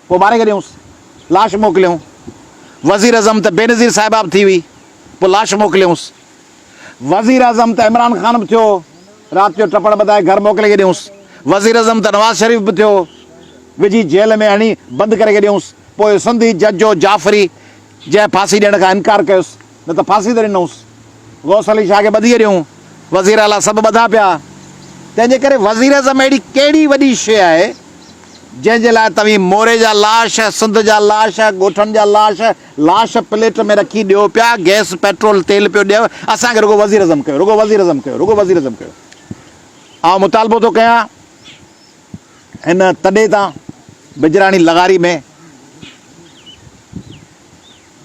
पोइ मारे छॾियऊंसि, लाश मोकिलियऊं। वज़ीर अज़म त बेनज़ीर साहिबाब थी हुई, पोइ लाश मोकिलियऊंसि। वज़ीर अज़म त इमरान ख़ान बि थियो, राति जो टपड़ ॿधाए घर मोकिले छॾियऊंसि। वज़ीर अज़म त नवाज़ शरीफ़ बि थियो, विझी जेल में हणी बंदि करे छॾियऊंसि। पोइ सिंधी जज जो जाफ़री जंहिं फांसी ॾियण खां इनकार कयोसि, न त फांसी त ॾिनऊंसि। गौस अली शाह खे ॿधी छॾियऊं, वज़ीर आला सभु ॿधा पिया। तंहिंजे करे वज़ीर अज़म अहिड़ी कहिड़ी वॾी शइ आहे जंहिंजे लाइ तव्हीं मोरे जा लाश, सिंध जा लाश, ॻोठनि जा लाश प्लेट में रखी ॾियो पिया, गैस पेट्रोल तेल पियो ॾियो। असांखे रुॻो वज़ीर अज़म कयो, रुॻो वज़ीर अज़म कयो, रुॻो वज़ीर अज़म कयो। ऐं मुतालबो थो कयां हिन तॾे तां बिजराणी लगारी में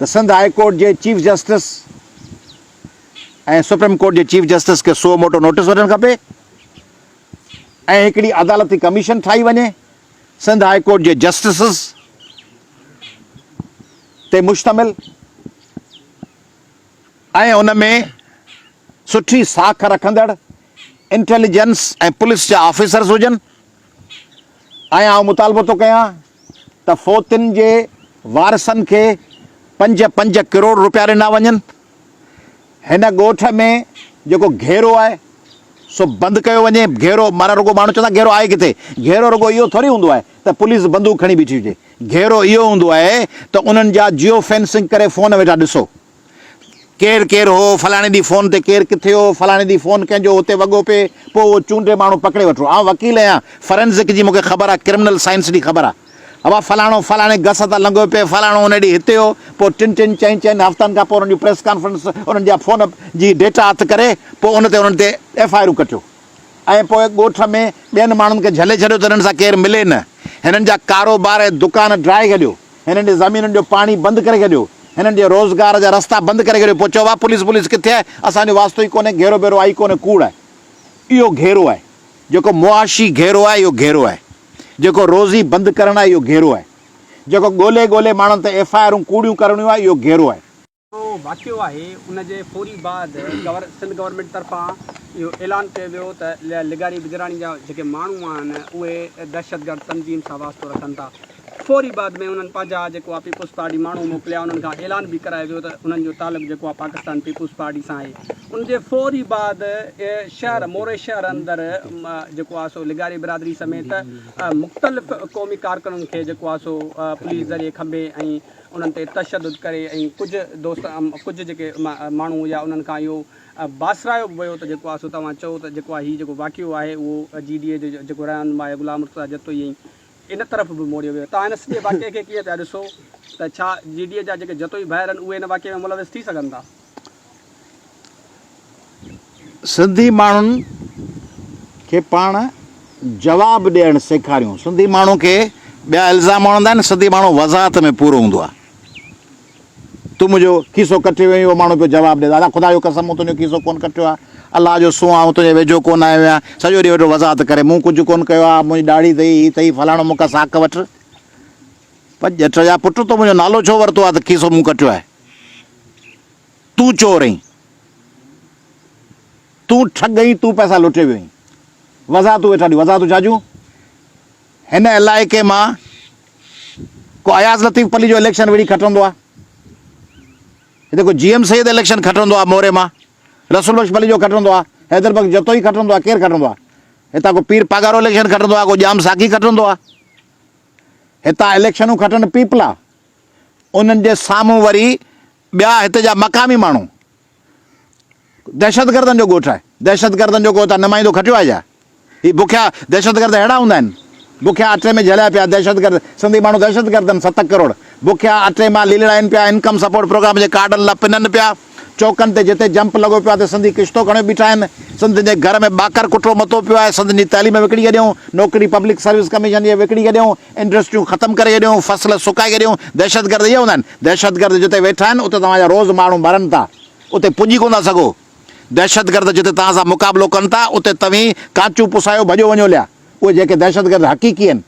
त सिंध हाई कोर्ट जे चीफ जस्टिस ऐं सुप्रीम कोर्ट जे चीफ जस्टिस खे सो मोटो नोटिस वठणु खपे ऐं हिकिड़ी अदालती कमीशन ठाही वञे सिंध हाई कोर्ट जे जस्टिसिस ते मुश्तमिल, ऐं उन में सुठी साख रखंदड़ इंटेलिजेंस ऐं पुलिस जा ऑफिसर्स हुजनि। ऐं आउं मुतालबो थो कयां त फ़ौतियुनि जे वारसनि खे 5-5 करोड़ रुपया ॾिना वञनि। हिन ॻोठ में जेको घेरो आहे सो बंदि कयो वञे। घेरो माना रुॻो माण्हू चवंदा घेरो आहे किथे, घेरो रुॻो इहो थोरी हूंदो आहे त पुलिस बंदूक खणी बीठी हुजे। घेरो इहो हूंदो आहे त उन्हनि जा जियो फेंसिंग करे फ़ोन वेठा ॾिसो, केरु केरु हो, फलाणे ॾींहुं फ़ोन ते केरु किथे हो, फलाणे ॾींहुं फ़ोन कंहिंजो हुते वॻो पिए, पोइ उहो चूंडे माण्हू पकिड़े वठो। आउं वकील आहियां, फॉरेंसिक जी मूंखे ख़बर आहे, क्रिमिनल साइंस जी ख़बर आहे। अवा फलाणो फलाणे गस तां लंघो पिए, फलाणो उन ॾींहुं हिते हो, पोइ 3-3, 4-4 हफ़्तनि खां पोइ उन्हनि जी प्रेस कॉन्फ्रेंस, उन्हनि जा फ़ोन जी डेटा हथु करे पोइ उन्हनि ते FIR कटियो। ऐं पोइ ॻोठ में ॿियनि माण्हुनि खे झले छॾियो त हिननि सां केरु मिले न। हिननि जा कारोबार ऐं दुकान ड्राए छॾियो, हिननि जे ज़मीनुनि जो पाणी बंदि करे छॾियो, हिननि जे रोज़गार जा रस्ता बंदि करे छॾियो। पोइ चओ आहे पुलिस किथे आहे, असांजो वास्तो ई कोन्हे, घेरो बेरो आई कोन्हे, कूड़ आहे। इहो घेरो आहे, जेको मुआशी घेरो आहे इहो घेरो आहे, जेको रोज़ी बंदि करणु आहे इहो घेरो आहे, जेको ॻोल्हे ॻोल्हे माण्हुनि ते FIR कूड़ियूं करणियूं आहे इहो घेरो आहे। वाक़ियो आहे उनजे फौरी बाद सिंध गवर्नमेंट तरफ़ां इहो ऐलान कयो वियो त लिगारी बिजराणी जा जेके माण्हू आहिनि उहे दहशतगर्द तंज़ीम सां वास्तो रखनि था। फौरी बाद में उन्हनि पंहिंजा जेको आहे पीपुल्स पार्टी माण्हू मोकिलिया, उन्हनि खां ऐलान बि करायो वियो त उन्हनि जो तालुक़ु जेको आहे पाकिस्तान पीपुल्स पार्टी सां आहे। उनजे फौरी बाद शहर मोरे शहर अंदरि जेको आहे सो लिगारी बिरादरी समेत मुख़्तलिफ़ क़ौमी कारकुननि खे जेको आहे सो पुलिस ज़रिए खंबे ऐं उन्हनि ते तशदुद करे ऐं कुझु जेके माण्हू हुया उन्हनि खां इहो बासरायो वियो त जेको आहे सो तव्हां चओ त जेको आहे हीउ जेको वाक़ियो आहे उहो GDA जो जेको रहनुमा आहे ग़ुलाम मुर्तज़ा जतोई इन तरफ़ बि मोड़ियो वियो। तव्हां हिन सॼे वाक़िए खे कीअं था ॾिसो त छा GDA जा जेके जतोई भाइर आहिनि उहे हिन वाक़िए में मुलविस थी सघनि था? सिंधी माण्हुनि खे पाण जवाबु ॾियणु सेखारियूं। सिंधी माण्हू खे ॿिया इल्ज़ाम हणंदा आहिनि, सिंधी माण्हू वज़ाहत में पूरो हूंदो आहे। तूं मुंहिंजो खीसो कटे वई, उहो माण्हू पियो जवाबु ॾे, दादा ख़ुदा जो कसम मूं तुंहिंजो खीसो कोन कटियो आहे, अलाह जो सूं आहे, तुंहिंजे वेझो कोन आयो आहियां, सॼो ॾींहुं वेठो वज़ाहत करे, मूं कुझु कोन कयो आहे, मुंहिंजी ॾाढ़ी अथई, हीअ अथई, फलाणो मूंखां साक वठि। पर ॼट जा पुट तो मुंहिंजो नालो छो वरितो आहे त खीसो मूं कटियो आहे? तूं चोर आहीं, तूं ठग आहीं, तूं पैसा लुटे वियो आहीं, वज़ाहतूं वेठा ॾियूं। वज़ाहतूं छा जूं? हिन इलाइक़े मां को अयाज़ लतीफ़ पली जो इलेक्शन वेड़ी खटंदो आहे, हिते को GM सैयद इलेक्शन खटंदो आहे मोरे मां, रसूल बख्श पली जो खटंदो आहे, हैदर बख्श जतोई खटंदो आहे, केरु खटंदो आहे? हितां को पीर पागारो इलेक्शन खटंदो आहे, को जाम साकी खटंदो आहे। हितां इलेक्शनूं खटनि पीपला, उन्हनि जे साम्हूं वरी ॿिया हिते जा मक़ामी माण्हू। दहशतगर्दनि जो ॻोठु आहे, दहशतगर्दनि जो को त नुमाइंदो खटियो आहे छा? हीअ बुखिया दहशतगर्द अहिड़ा हूंदा आहिनि, बुखिया अटे में झलिया पिया दहशतगर्द। सिंधी माण्हू दहशतगर्द आहिनि, 7 करोड़ बुखिया अटे मां लीलड़ाइनि पिया, इनकम सपोर्ट प्रोग्राम जे कार्डनि लाइ पिननि पिया, चौकनि ते जिते जंप लॻो पियो आहे त सिंधी किश्तो खणे बीठा आहिनि, सिंध जे घर में ॿाकर कुटरो मतो पियो आहे, सिंध जी तइलीम विकिणी छॾियूं, नौकिरी पब्लिक सर्विस कमीशन जी विकिणी छॾियूं, इंडस्ट्रियूं ख़तमु करे छॾियूं, फसल सुकाए छॾियूं। दहशतगर्द इहे हूंदा आहिनि। दहशतगर्द जिते वेठा आहिनि उते तव्हांजा रोज़ माण्हू मरनि था, उते पुॼी कोन था सघो। दहशतगर्द जिते तव्हां सां मुक़ाबिलो कनि था उते तव्हीं कांचूं पुसायो भॼो वञो लिया। उहे जेके दहशतगर्द हक़ीक़ी आहिनि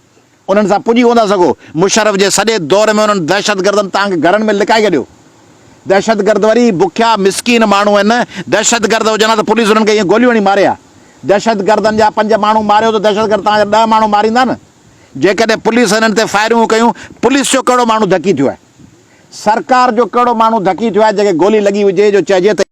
उन्हनि सां पुॼी कोन था सघो। मुशर्रफ जे सॼे दौर में उन्हनि दहशतगर्दनि तव्हांखे घरनि में लिकाए छॾियो। दहशतगर्द वरी बुखिया मिसकीन माण्हू आहिनि, दहशतगर्द हुजनि त पुलिस उन्हनि खे ईअं गोलियूं हणी मारे आहे। दहशतगर्दनि जा 5 माण्हू मारियो त दहशतगर्द तव्हांजा 10 माण्हू मारींदा न। जेकॾहिं पुलिस हिननि ते फायरिंगूं कयूं, पुलिस जो कहिड़ो माण्हू धकी थियो आहे, सरकार जो कहिड़ो माण्हू धकी थियो आहे जंहिंखे गोली लॻी हुजे जो चइजे त